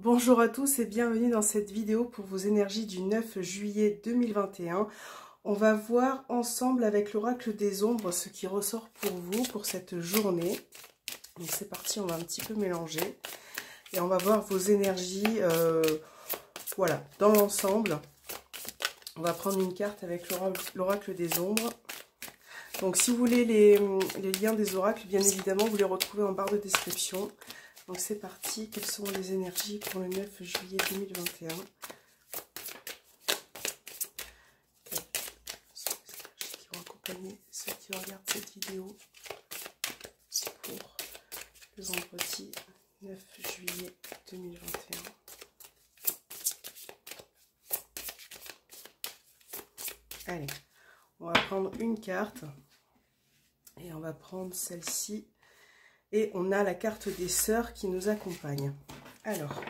Bonjour à tous et bienvenue dans cette vidéo pour vos énergies du 9 juillet 2021. On va voir ensemble avec l'oracle des ombres ce qui ressort pour vous pour cette journée. Donc c'est parti, on va un petit peu mélanger et on va voir vos énergies voilà, dans l'ensemble. On va prendre une carte avec l'oracle des ombres. Donc si vous voulez les liens des oracles, bien évidemment, vous les retrouvez en barre de description. Donc c'est parti, quelles sont les énergies pour le 9 juillet 2021? Quelles sont les énergies qui vont accompagner ceux qui regardent cette vidéo pour le vendredi 9 juillet 2021? Allez, on va prendre une carte et on va prendre celle-ci. Et on a la carte des sœurs qui nous accompagne. Alors,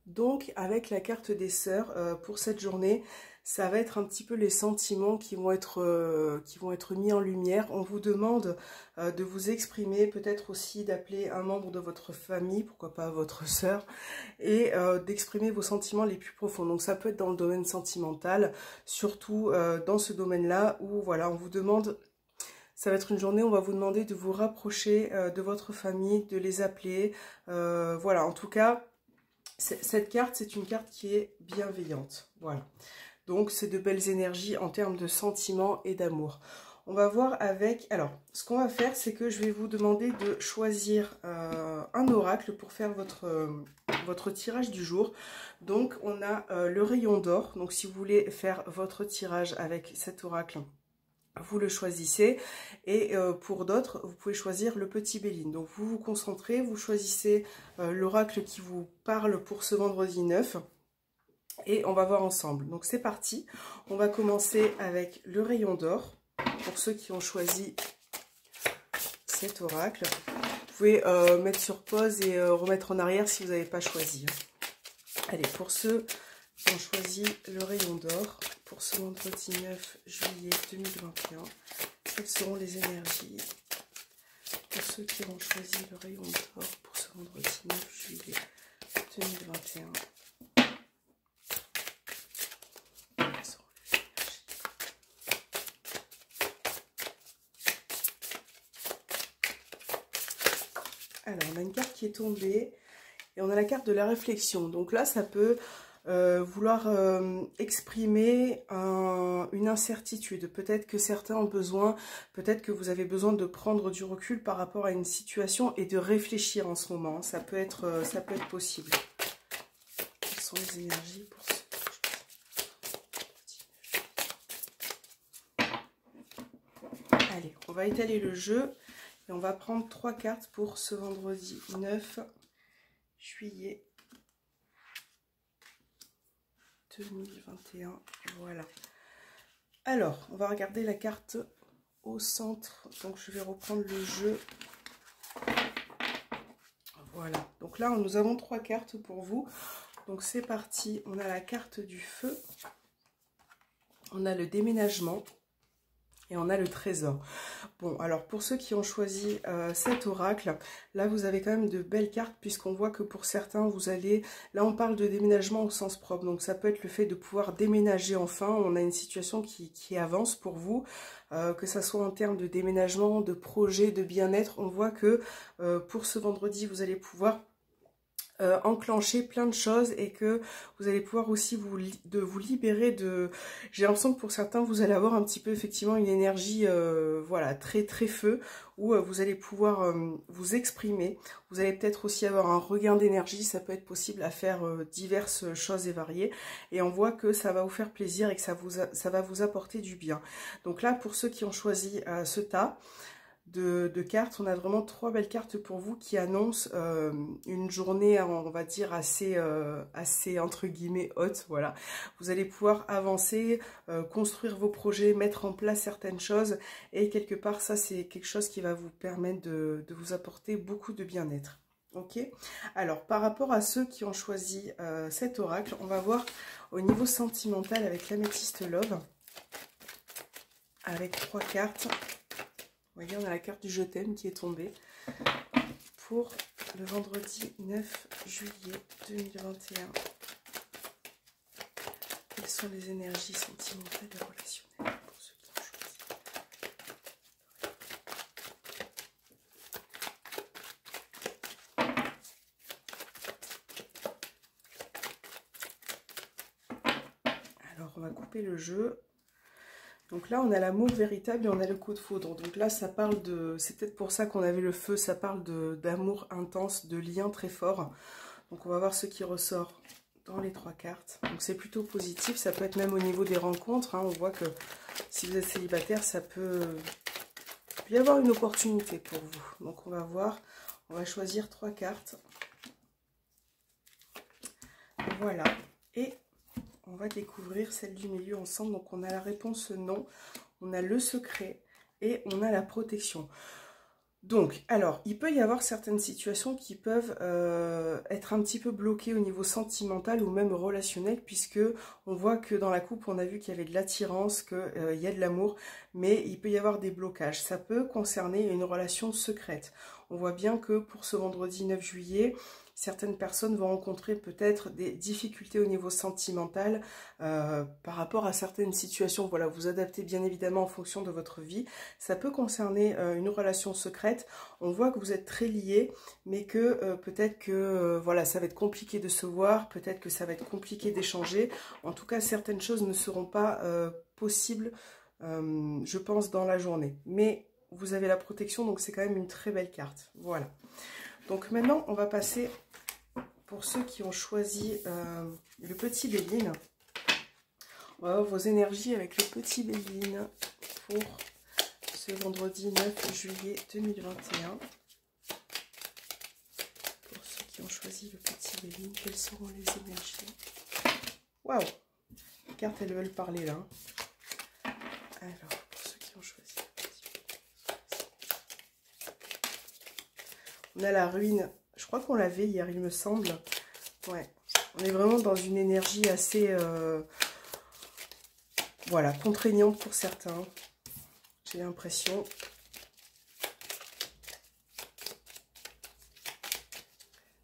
donc avec la carte des sœurs, pour cette journée, ça va être un petit peu les sentiments qui vont être mis en lumière. On vous demande de vous exprimer, peut-être aussi d'appeler un membre de votre famille, pourquoi pas votre sœur, et d'exprimer vos sentiments les plus profonds. Donc ça peut être dans le domaine sentimental, surtout dans ce domaine-là où voilà, on vous demande... Ça va être une journée où on va vous demander de vous rapprocher de votre famille, de les appeler. Voilà, en tout cas, cette carte, c'est une carte qui est bienveillante. Voilà. Donc, c'est de belles énergies en termes de sentiments et d'amour. On va voir avec... Alors, ce qu'on va faire, c'est que je vais vous demander de choisir un oracle pour faire votre tirage du jour. Donc, on a le rayon d'or. Donc, si vous voulez faire votre tirage avec cet oracle, vous le choisissez, et pour d'autres vous pouvez choisir le petit Béline. Donc vous vous concentrez, vous choisissez l'oracle qui vous parle pour ce vendredi 9 et on va voir ensemble. Donc c'est parti, on va commencer avec le rayon d'or pour ceux qui ont choisi cet oracle. Vous pouvez mettre sur pause et remettre en arrière si vous n'avez pas choisi. Allez, pour ceux qui ont choisi le rayon d'or pour ce vendredi 9 juillet 2021, quelles seront les énergies pour ceux qui ont choisi le rayon d'or pour ce vendredi 9 juillet 2021? Quelles seront les énergies? Alors, on a une carte qui est tombée et on a la carte de la réflexion. Donc là, ça peut... vouloir exprimer une incertitude. Peut-être que certains ont besoin, peut-être que vous avez besoin de prendre du recul par rapport à une situation et de réfléchir en ce moment. Ça peut être possible. Quelles sont les énergies pour ceux qui... Allez, on va étaler le jeu et on va prendre 3 cartes pour ce vendredi 9 juillet 2021, voilà. Alors, on va regarder la carte au centre. Donc, je vais reprendre le jeu. Voilà. Donc là, nous avons 3 cartes pour vous. Donc, c'est parti. On a la carte du feu. On a le déménagement. Et on a le trésor. Bon, alors pour ceux qui ont choisi cet oracle, là vous avez quand même de belles cartes puisqu'on voit que pour certains vous allez... Là on parle de déménagement au sens propre, donc ça peut être le fait de pouvoir déménager enfin. On a une situation qui avance pour vous, que ça soit en termes de déménagement, de projet, de bien-être. On voit que pour ce vendredi vous allez pouvoir... enclencher plein de choses et que vous allez pouvoir aussi vous libérer de... J'ai l'impression que pour certains, vous allez avoir un petit peu effectivement une énergie voilà, très feu, où vous allez pouvoir vous exprimer. Vous allez peut-être aussi avoir un regain d'énergie, ça peut être possible à faire diverses choses et variées. Et on voit que ça va vous faire plaisir et que ça va vous apporter du bien. Donc là, pour ceux qui ont choisi ce tas de cartes, on a vraiment 3 belles cartes pour vous qui annoncent une journée, on va dire, assez entre guillemets haute. Voilà, vous allez pouvoir avancer, construire vos projets, mettre en place certaines choses et quelque part ça c'est quelque chose qui va vous permettre de vous apporter beaucoup de bien-être. Ok, alors par rapport à ceux qui ont choisi cet oracle, on va voir au niveau sentimental avec l'améthyste love avec 3 cartes. Vous voyez, on a la carte du je t'aime qui est tombée pour le vendredi 9 juillet 2021. Quelles sont les énergies sentimentales et relationnelles pour ceux qui ont choisi? Alors, on va couper le jeu. Donc là, on a l'amour véritable et on a le coup de foudre. Donc là, ça parle de... C'est peut-être pour ça qu'on avait le feu. Ça parle d'amour intense, de lien très fort. Donc on va voir ce qui ressort dans les 3 cartes. Donc c'est plutôt positif. Ça peut être même au niveau des rencontres. Hein. On voit que si vous êtes célibataire, ça peut y avoir une opportunité pour vous. Donc on va voir. On va choisir 3 cartes. Voilà. Et... on va découvrir celle du milieu ensemble. Donc, on a la réponse non, on a le secret et on a la protection. Donc, alors, il peut y avoir certaines situations qui peuvent être un petit peu bloquées au niveau sentimental ou même relationnel, puisque on voit que dans la coupe, on a vu qu'il y avait de l'attirance, qu'il y a de l'amour, mais il peut y avoir des blocages. Ça peut concerner une relation secrète. On voit bien que pour ce vendredi 9 juillet, certaines personnes vont rencontrer peut-être des difficultés au niveau sentimental par rapport à certaines situations. Voilà, vous adaptez bien évidemment en fonction de votre vie. Ça peut concerner une relation secrète. On voit que vous êtes très liés, mais que peut-être que voilà, ça va être compliqué de se voir, peut-être que ça va être compliqué d'échanger. En tout cas, certaines choses ne seront pas possibles, je pense, dans la journée. Mais vous avez la protection, donc c'est quand même une très belle carte. Voilà. Donc maintenant, on va passer, pour ceux qui ont choisi le petit Béline, on va voir vos énergies avec le petit Béline pour ce vendredi 9 juillet 2021. Pour ceux qui ont choisi le petit Béline, quelles seront les énergies? Waouh! Les cartes, elles veulent parler là. Alors, pour ceux qui ont choisi le petit Béline, on a la ruine. Je crois qu'on l'avait hier, il me semble. Ouais, on est vraiment dans une énergie assez, voilà, contraignante pour certains. J'ai l'impression.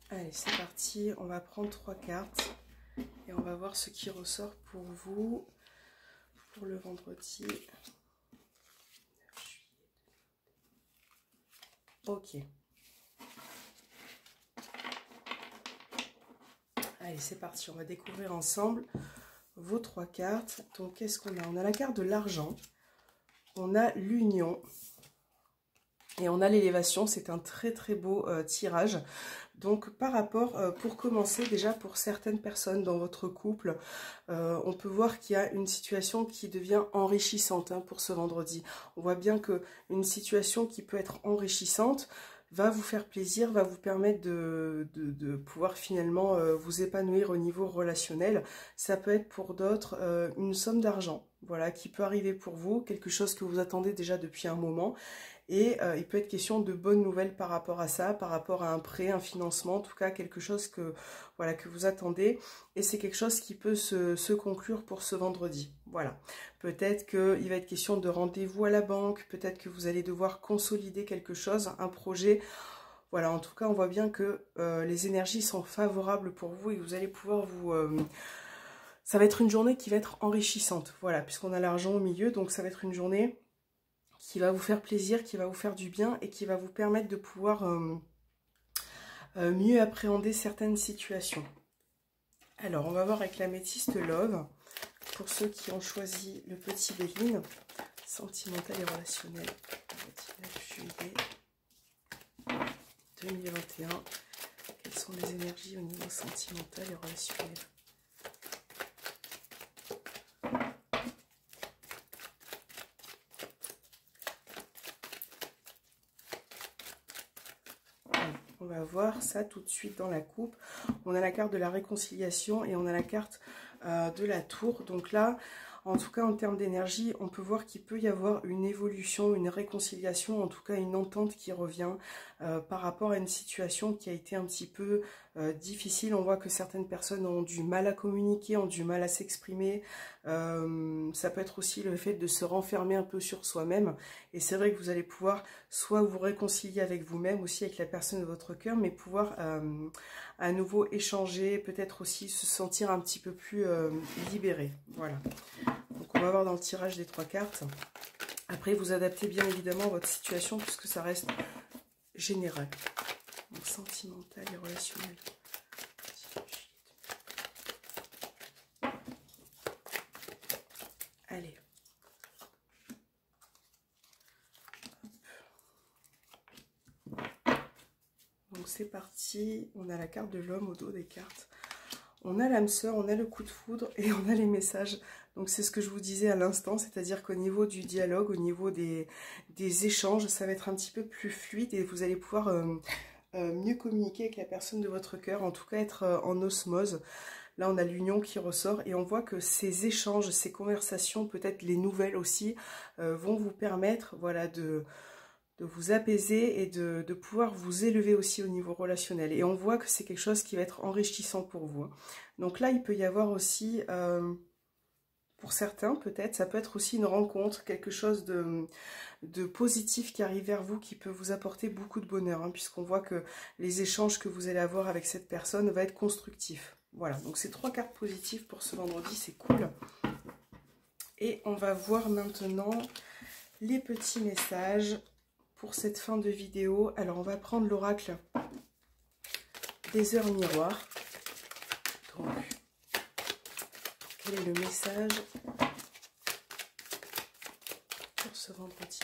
Allez, c'est parti. On va prendre 3 cartes et on va voir ce qui ressort pour vous pour le vendredi 9 juillet. Ok. Allez, c'est parti, on va découvrir ensemble vos 3 cartes. Donc, qu'est-ce qu'on a? On a la carte de l'argent, on a l'union et on a l'élévation. C'est un très très beau tirage. Donc, par rapport, pour commencer, déjà pour certaines personnes dans votre couple, on peut voir qu'il y a une situation qui devient enrichissante pour ce vendredi. On voit bien qu'une situation qui peut être enrichissante va vous faire plaisir, va vous permettre de pouvoir finalement vous épanouir au niveau relationnel. Ça peut être pour d'autres une somme d'argent, voilà, qui peut arriver pour vous, quelque chose que vous attendez déjà depuis un moment. Et il peut être question de bonnes nouvelles par rapport à ça, par rapport à un prêt, un financement, en tout cas quelque chose que, voilà, que vous attendez. Et c'est quelque chose qui peut se conclure pour ce vendredi. Voilà. Peut-être qu'il va être question de rendez-vous à la banque, peut-être que vous allez devoir consolider quelque chose, un projet. Voilà, en tout cas, on voit bien que les énergies sont favorables pour vous et vous allez pouvoir vous... ça va être une journée qui va être enrichissante, voilà, puisqu'on a l'argent au milieu, donc ça va être une journée qui va vous faire plaisir, qui va vous faire du bien et qui va vous permettre de pouvoir mieux appréhender certaines situations. Alors, on va voir avec l'améthyste Love, pour ceux qui ont choisi le petit Béline, sentimental et relationnel, 9 juillet 2021. Quelles sont les énergies au niveau sentimental et relationnel? On va voir ça tout de suite dans la coupe. On a la carte de la réconciliation et on a la carte de la tour. Donc là, en tout cas en termes d'énergie, on peut voir qu'il peut y avoir une évolution, une réconciliation, en tout cas une entente qui revient. par rapport à une situation qui a été un petit peu difficile. On voit que certaines personnes ont du mal à communiquer, ont du mal à s'exprimer. Ça peut être aussi le fait de se renfermer un peu sur soi-même. Et c'est vrai que vous allez pouvoir soit vous réconcilier avec vous-même, aussi avec la personne de votre cœur, mais pouvoir à nouveau échanger, peut-être aussi se sentir un petit peu plus libéré. Voilà. Donc on va voir dans le tirage des 3 cartes. Après, vous adaptez bien évidemment votre situation puisque ça reste général. Donc, sentimental et relationnel. Allez. Donc c'est parti. On a la carte de l'homme au dos des cartes. On a l'âme sœur, on a le coup de foudre et on a les messages. Donc c'est ce que je vous disais à l'instant, c'est-à-dire qu'au niveau du dialogue, au niveau des échanges, ça va être un petit peu plus fluide et vous allez pouvoir mieux communiquer avec la personne de votre cœur, en tout cas être en osmose. Là, on a l'union qui ressort et on voit que ces échanges, ces conversations, peut-être les nouvelles aussi, vont vous permettre, voilà, de vous apaiser et de pouvoir vous élever aussi au niveau relationnel. Et on voit que c'est quelque chose qui va être enrichissant pour vous. Donc là, il peut y avoir aussi, pour certains peut-être, ça peut être aussi une rencontre, quelque chose de positif qui arrive vers vous, qui peut vous apporter beaucoup de bonheur, hein, puisqu'on voit que les échanges que vous allez avoir avec cette personne vont être constructifs. Voilà, donc c'est 3 cartes positives pour ce vendredi, c'est cool. Et on va voir maintenant les petits messages pour cette fin de vidéo. Alors on va prendre l'oracle des heures miroirs. Donc, quel est le message pour ce vendredi?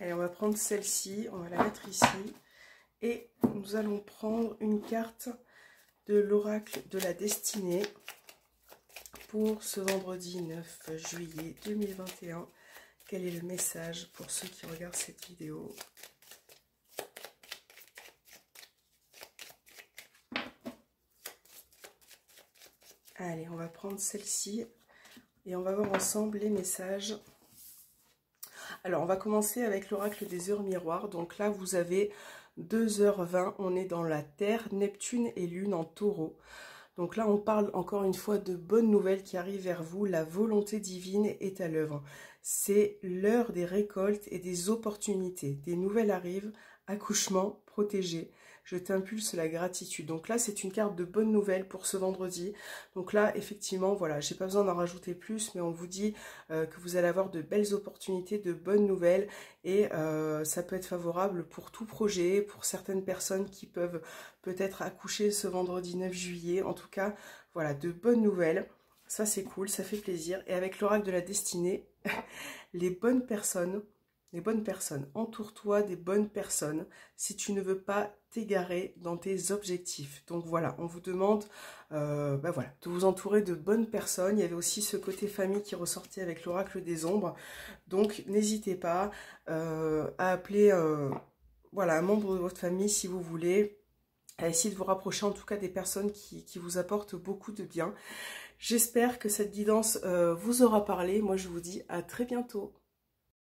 Allez, on va prendre celle-ci, on va la mettre ici. Et nous allons prendre une carte de l'oracle de la destinée pour ce vendredi 9 juillet 2021. Quel est le message pour ceux qui regardent cette vidéo? Allez, on va prendre celle-ci et on va voir ensemble les messages. Alors, on va commencer avec l'oracle des heures miroirs. Donc là, vous avez 2h20, on est dans la Terre, Neptune et Lune en Taureau. Donc là, on parle encore une fois de bonnes nouvelles qui arrivent vers vous. La volonté divine est à l'œuvre. C'est l'heure des récoltes et des opportunités. Des nouvelles arrivent, accouchement, protégé. Je t'impulse la gratitude. Donc là, c'est une carte de bonnes nouvelles pour ce vendredi. Donc là, effectivement, voilà, j'ai pas besoin d'en rajouter plus, mais on vous dit que vous allez avoir de belles opportunités, de bonnes nouvelles. Et ça peut être favorable pour tout projet, pour certaines personnes qui peuvent peut-être accoucher ce vendredi 9 juillet. En tout cas, voilà, de bonnes nouvelles. Ça, c'est cool, ça fait plaisir. Et avec l'oracle de la destinée, les bonnes personnes, entoure-toi des bonnes personnes si tu ne veux pas t'égarer dans tes objectifs. Donc voilà, on vous demande voilà, de vous entourer de bonnes personnes. Il y avait aussi ce côté famille qui ressortait avec l'oracle des ombres. Donc n'hésitez pas à appeler voilà, un membre de votre famille si vous voulez. À essayer de vous rapprocher en tout cas des personnes qui vous apportent beaucoup de bien. J'espère que cette guidance vous aura parlé. Moi je vous dis à très bientôt.